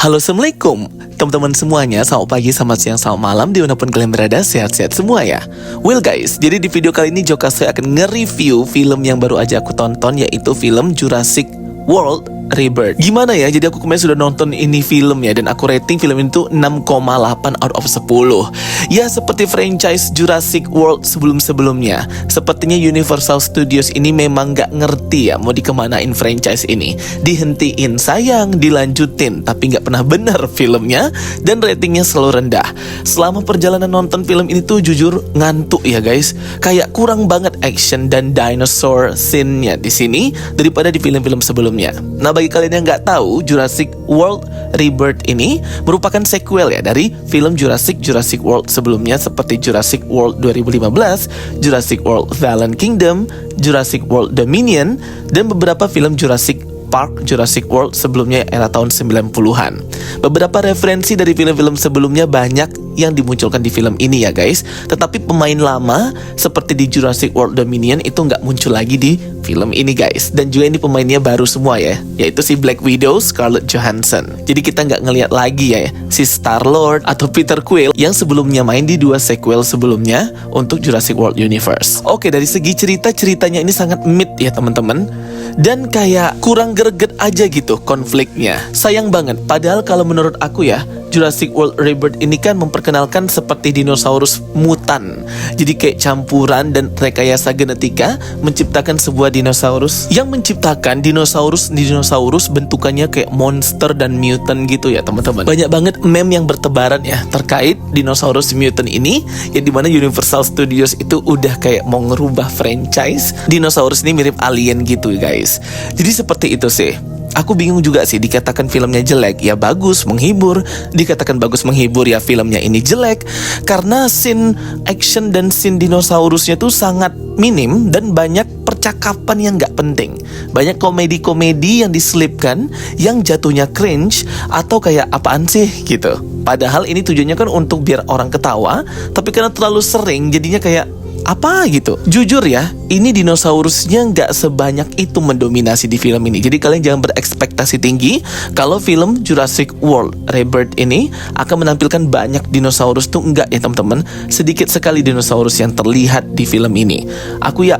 Halo, assalamualaikum teman-teman semuanya. Selamat pagi, selamat siang, selamat malam, dimanapun kalian berada, sehat-sehat semua ya. Well guys, jadi di video kali ini Jokasoy akan nge-review film yang baru aja aku tonton, yaitu film Jurassic World Rebirth. Gimana ya, jadi aku kemarin sudah nonton ini film ya, dan aku rating film itu 6,8 out of 10. Ya seperti franchise Jurassic World sebelum-sebelumnya, sepertinya Universal Studios ini memang gak ngerti ya mau dikemanain franchise ini. Dihentiin sayang, dilanjutin, tapi gak pernah bener filmnya, dan ratingnya selalu rendah. Selama perjalanan nonton film ini tuh jujur ngantuk ya guys. Kayak kurang banget action dan dinosaur scene-nya di sini daripada di film-film sebelumnya. Nah, bagi kalian yang nggak tahu, Jurassic World Rebirth ini merupakan sequel ya dari film Jurassic World sebelumnya, seperti Jurassic World 2015, Jurassic World Fallen Kingdom, Jurassic World Dominion, dan beberapa film Jurassic Park, Jurassic World sebelumnya era tahun 90-an. Beberapa referensi dari film-film sebelumnya banyak yang dimunculkan di film ini ya guys. Tetapi pemain lama seperti di Jurassic World Dominion itu nggak muncul lagi di film ini guys. Dan juga ini pemainnya baru semua ya, yaitu si Black Widow, Scarlett Johansson. Jadi kita nggak ngelihat lagi ya si Star-Lord atau Peter Quill yang sebelumnya main di dua sequel sebelumnya untuk Jurassic World Universe. Oke, dari segi ceritanya ini sangat mid ya teman-teman, dan kayak kurang greget aja gitu konfliknya. Sayang banget, padahal kalau menurut aku ya, Jurassic World Rebirth ini kan memperkenalkan seperti dinosaurus mutan. Jadi kayak campuran dan rekayasa genetika menciptakan sebuah dinosaurus yang menciptakan dinosaurus bentukannya kayak monster dan mutant gitu ya teman-teman. Banyak banget meme yang bertebaran ya terkait dinosaurus mutant ini, yang dimana Universal Studios itu udah kayak mau ngerubah franchise dinosaurus ini mirip alien gitu guys. Jadi seperti itu sih. Aku bingung juga sih, dikatakan filmnya jelek, ya bagus, menghibur. Dikatakan bagus menghibur, ya filmnya ini jelek. Karena scene action dan scene dinosaurusnya tuh sangat minim dan banyak percakapan yang gak penting. Banyak komedi-komedi yang diselipkan yang jatuhnya cringe atau kayak apaan sih gitu. Padahal ini tujuannya kan untuk biar orang ketawa, tapi karena terlalu sering jadinya kayak apa gitu. Jujur ya, ini dinosaurusnya nggak sebanyak itu mendominasi di film ini. Jadi kalian jangan berekspektasi tinggi kalau film Jurassic World Rebirth ini akan menampilkan banyak dinosaurus tuh. Enggak ya teman-teman. Sedikit sekali dinosaurus yang terlihat di film ini. Aku ya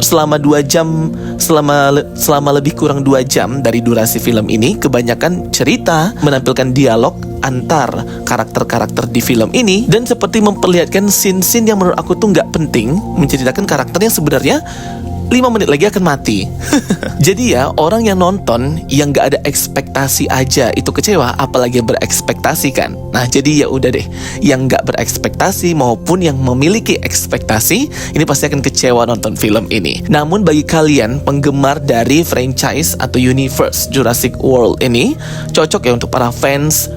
selama 2 jam, selama lebih kurang 2 jam dari durasi film ini, kebanyakan cerita menampilkan dialog antar karakter-karakter di film ini, dan seperti memperlihatkan scene-scene yang menurut aku tuh nggak penting, menceritakan karakter yang sebenarnya 5 menit lagi akan mati. Jadi ya, orang yang nonton yang gak ada ekspektasi aja itu kecewa, apalagi yang berekspektasi kan. Nah jadi ya udah deh, yang gak berekspektasi maupun yang memiliki ekspektasi ini pasti akan kecewa nonton film ini. Namun bagi kalian penggemar dari franchise atau universe Jurassic World ini, cocok ya untuk para fans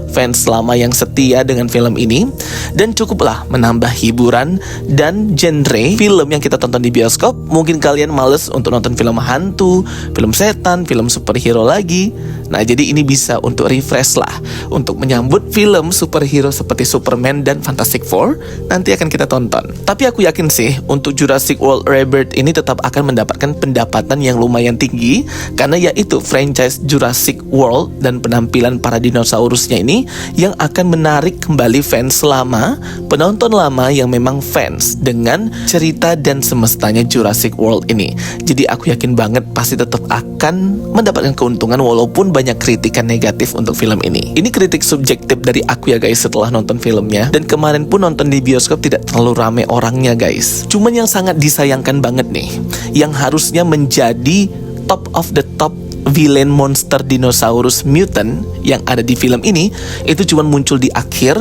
lama yang setia dengan film ini, dan cukuplah menambah hiburan dan genre film yang kita tonton di bioskop. Mungkin kalian males untuk nonton film hantu, film setan, film superhero lagi. Nah jadi ini bisa untuk refresh lah, untuk menyambut film superhero seperti Superman dan Fantastic Four nanti akan kita tonton. Tapi aku yakin sih untuk Jurassic World Rebirth ini tetap akan mendapatkan pendapatan yang lumayan tinggi, karena yaitu franchise Jurassic World dan penampilan para dinosaurusnya ini yang akan menarik kembali fans lama, penonton lama yang memang fans dengan cerita dan semestanya Jurassic World ini. Jadi aku yakin banget pasti tetap akan mendapatkan keuntungan walaupun banyak kritikan negatif untuk film ini. Ini kritik subjektif dari aku ya guys setelah nonton filmnya, dan kemarin pun nonton di bioskop tidak terlalu rame orangnya guys. Cuman yang sangat disayangkan banget nih, yang harusnya menjadi top of the top villain monster dinosaurus mutant yang ada di film ini, itu cuma muncul di akhir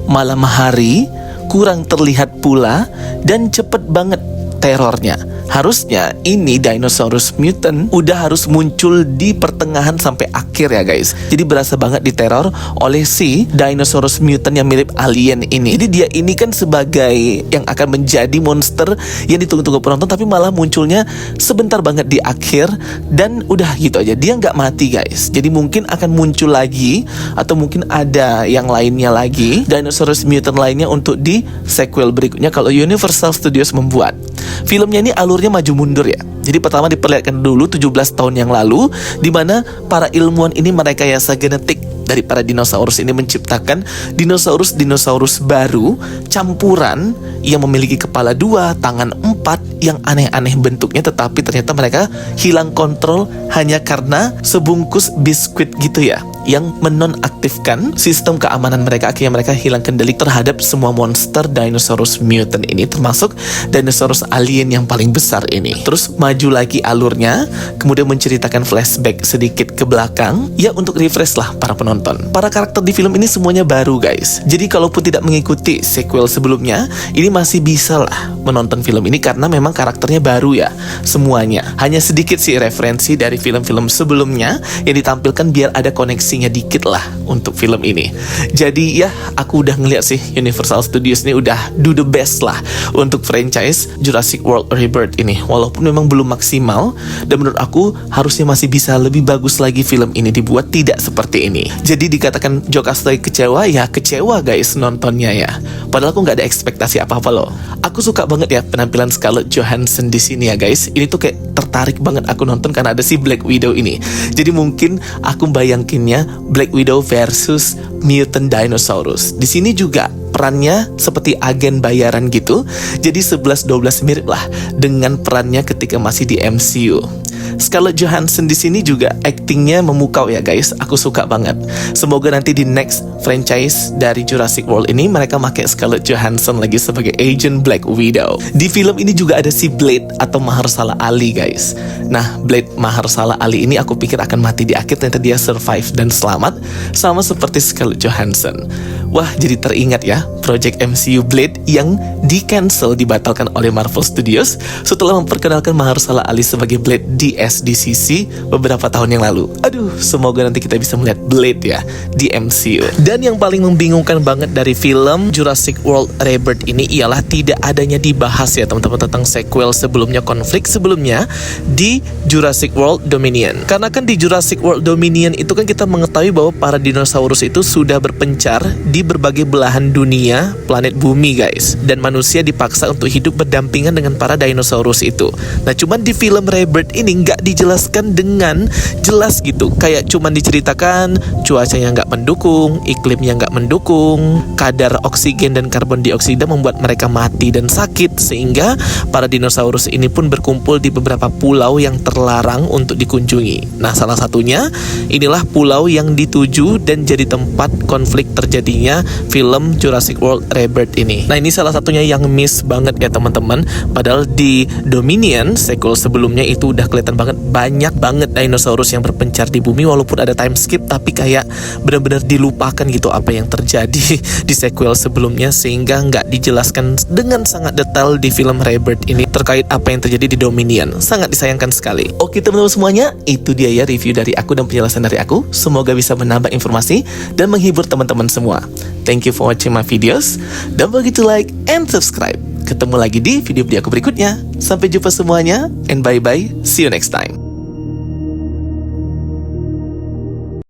malam hari, kurang terlihat pula, dan cepet banget terornya. Harusnya ini dinosaurus mutant udah harus muncul di pertengahan sampai akhir ya guys. Jadi berasa banget diteror oleh si dinosaurus mutant yang mirip alien ini. Jadi dia ini kan sebagai yang akan menjadi monster yang ditunggu-tunggu penonton, tapi malah munculnya sebentar banget di akhir dan udah gitu aja. Dia nggak mati guys. Jadi mungkin akan muncul lagi, atau mungkin ada yang lainnya lagi, dinosaurus mutant lainnya untuk di sequel berikutnya kalau Universal Studios membuat. Filmnya ini alurnya maju mundur ya. Jadi pertama diperlihatkan dulu 17 tahun yang lalu, di mana para ilmuwan ini merekayasa genetik dari para dinosaurus ini menciptakan dinosaurus baru campuran yang memiliki kepala 2, tangan 4, yang aneh-aneh bentuknya, tetapi ternyata mereka hilang kontrol hanya karena sebungkus biskuit gitu ya, yang menonaktifkan sistem keamanan mereka. Akhirnya mereka hilang kendali terhadap semua monster dinosaurus mutant ini, termasuk dinosaurus alien yang paling besar ini. Terus maju lagi alurnya, kemudian menceritakan flashback sedikit ke belakang, ya untuk refresh lah para penonton. Para karakter di film ini semuanya baru guys, jadi kalaupun tidak mengikuti sequel sebelumnya, ini masih bisa lah menonton film ini karena memang karakternya baru ya semuanya. Hanya sedikit sih referensi dari film-film sebelumnya yang ditampilkan biar ada koneksinya dikit lah untuk film ini. Jadi ya, aku udah ngeliat sih Universal Studios ini udah do the best lah untuk franchise Jurassic World Rebirth ini. Walaupun memang belum maksimal, dan menurut aku harusnya masih bisa lebih bagus lagi film ini dibuat, tidak seperti ini. Jadi dikatakan Jokastoy kecewa, ya kecewa guys nontonnya ya. Padahal aku nggak ada ekspektasi apa-apa loh. Aku suka banget ya penampilan Scarlett Johansson di sini ya guys. Ini tuh kayak tertarik banget aku nonton karena ada si Black Widow ini. Jadi mungkin aku bayanginnya Black Widow versus Mutant Dinosaurus. Di sini juga perannya seperti agen bayaran gitu. Jadi 11-12 mirip lah dengan perannya ketika masih di MCU. Scarlett Johansson di sini juga aktingnya memukau ya guys. Aku suka banget. Semoga nanti di next franchise dari Jurassic World ini mereka pakai Scarlett Johansson lagi sebagai Agent Black Widow. Di film ini juga ada si Blade atau Mahershala Ali guys. Nah, Blade Mahershala Ali ini aku pikir akan mati di akhir, ternyata dia survive dan selamat, sama seperti Scarlett Johansson. Wah, jadi teringat ya project MCU Blade yang di-cancel, dibatalkan oleh Marvel Studios setelah memperkenalkan Mahershala Ali sebagai Blade di SDCC beberapa tahun yang lalu. Aduh, semoga nanti kita bisa melihat Blade ya di MCU. Dan yang paling membingungkan banget dari film Jurassic World Rebirth ini ialah tidak adanya dibahas ya teman-teman tentang sequel sebelumnya, konflik sebelumnya di Jurassic World Dominion. Karena kan di Jurassic World Dominion itu kan kita mengetahui bahwa para dinosaurus itu sudah berpencar di berbagai belahan dunia planet bumi guys, dan manusia dipaksa untuk hidup berdampingan dengan para dinosaurus itu. Nah, cuman di film Rebirth ini nggak dijelaskan dengan jelas gitu, kayak cuman diceritakan cuacanya nggak mendukung, iklimnya nggak mendukung, kadar oksigen dan karbon dioksida membuat mereka mati dan sakit, sehingga para dinosaurus ini pun berkumpul di beberapa pulau yang terlarang untuk dikunjungi. Nah, salah satunya inilah pulau yang dituju dan jadi tempat konflik terjadinya film Jurassic World Rebirth ini. Nah, ini salah satunya yang miss banget ya teman-teman. Padahal di Dominion sequel sebelumnya itu udah kelihatan banget, banyak banget dinosaurus yang berpencar di bumi, walaupun ada time skip tapi kayak benar-benar dilupakan gitu apa yang terjadi di sequel sebelumnya, sehingga nggak dijelaskan dengan sangat detail di film Rebirth ini terkait apa yang terjadi di Dominion. Sangat disayangkan sekali. Oke teman-teman semuanya, itu dia ya review dari aku dan penjelasan dari aku. Semoga bisa menambah informasi dan menghibur teman-teman semua. Thank you for watching my videos. Don't forget to like and subscribe. Ketemu lagi di video-video aku berikutnya. Sampai jumpa semuanya, and bye-bye. See you next time.